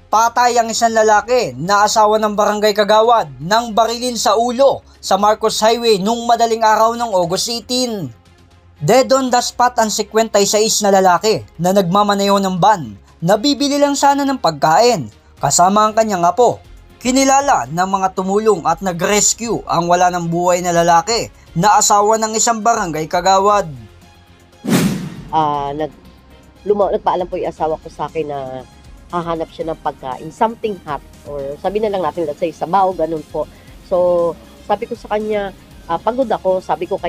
Patay ang isang lalaki na asawa ng barangay Kagawad nang barilin sa ulo sa Marcos Highway nung madaling araw ng August 18. Dead on the spot ang 56 na lalaki na nagmamaneho ng van na bibili lang sana ng pagkain kasama ang kanyang apo. Kinilala ng mga tumulong at nag-rescue ang wala ng buhay na lalaki na asawa ng isang barangay Kagawad. Nagpaalam po yung asawa ko sa akin na hahanap siya ng pagkain, something hot, or sabi na lang natin, let's say, sabaw, ganun po. So, sabi ko sa kanya, pagod ako, sabi ko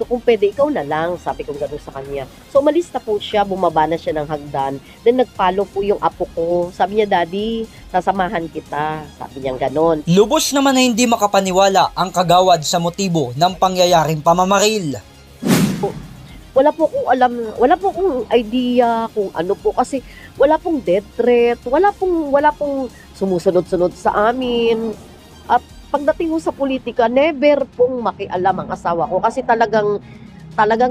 kung pwede, ikaw na lang, sabi ko ganun sa kanya. So, umalis na po siya, bumaba na siya ng hagdan, then nag-follow po yung apo ko. Sabi niya, Daddy, sasamahan kita, sabi niya ganun. Lubos naman na hindi makapaniwala ang Kagawad sa motibo ng pangyayaring pamamaril. Wala po akong idea kung ano po, kasi wala pong death threat, wala pong sumusunod-sunod sa amin. At pagdating ko sa politika, never pong makialam ang asawa ko, kasi talagang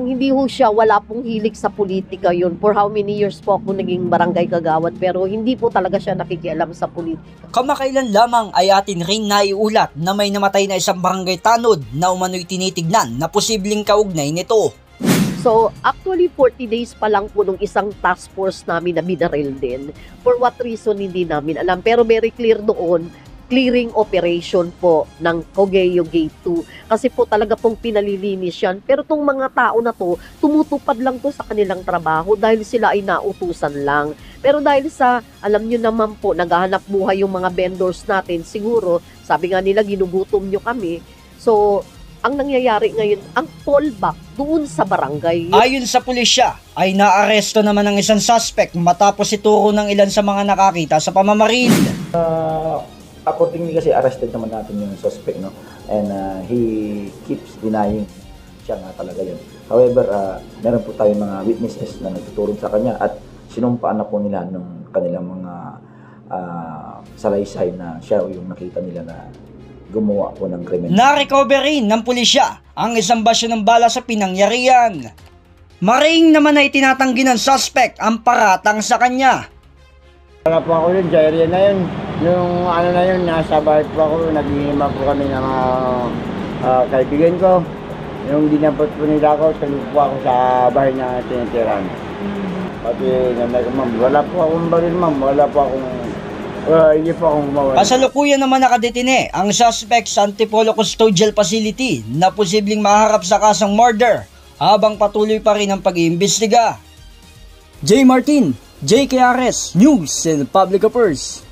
hindi ho siya, wala pong hilig sa politika yun. For how many years po ako naging barangay Kagawad, pero hindi po talaga siya nakikialam sa politika. Kamakailan lamang ay atin rin naiulat na may namatay na isang barangay tanod na umano'y tinitignan na posibleng kaugnay nito. So, actually, 40 days pa lang po nung isang task force namin na binaril din. For what reason, hindi namin alam. Pero very clear doon, clearing operation po ng Cogeo Gate 2. Kasi po talaga pong pinalilinis yan. Pero tong mga tao na to, tumutupad lang to sa kanilang trabaho dahil sila ay nautusan lang. Pero dahil sa, alam nyo naman po, naghahanap buhay yung mga vendors natin, siguro, sabi nga nila, ginugutom nyo kami. So, ang nangyayari ngayon, ang fallback doon sa barangay. Ayon sa pulisya, ay naaresto naman ang isang suspect matapos ituro ng ilan sa mga nakakita sa pamamaril. Accordingly kasi arrested naman natin yung suspect, no? And he keeps denying siya nga talaga yun. However, meron po tayong mga witnesses na nagtuturo sa kanya at sinumpaan na po nila ng kanilang mga salaysay na siya yung nakita nila na gumawa po ng krimen. Na-recover rin ng pulisya ang isang basyo ng bala sa pinangyarihan. Maring naman na itinatanggi ng suspect ang paratang sa kanya. Wala po ako yun, Jairian na yun. Yung ano na yun, nasa bahay po ako, nag-iima po kami ng kaibigan ko. Yung dinapot po nila ako, tulog po ako sa bahay na tinitiran. Pati wala po akong baril, ma'am, wala po akong hindi po akong mawala. Kasalukuyan naman nakadetine ang suspect sa Antipolo Custodial Facility na posibleng maharap sa kasong murder habang patuloy pa rin ang pag-iimbestiga. J. Martin, JKRS News and Public Affairs.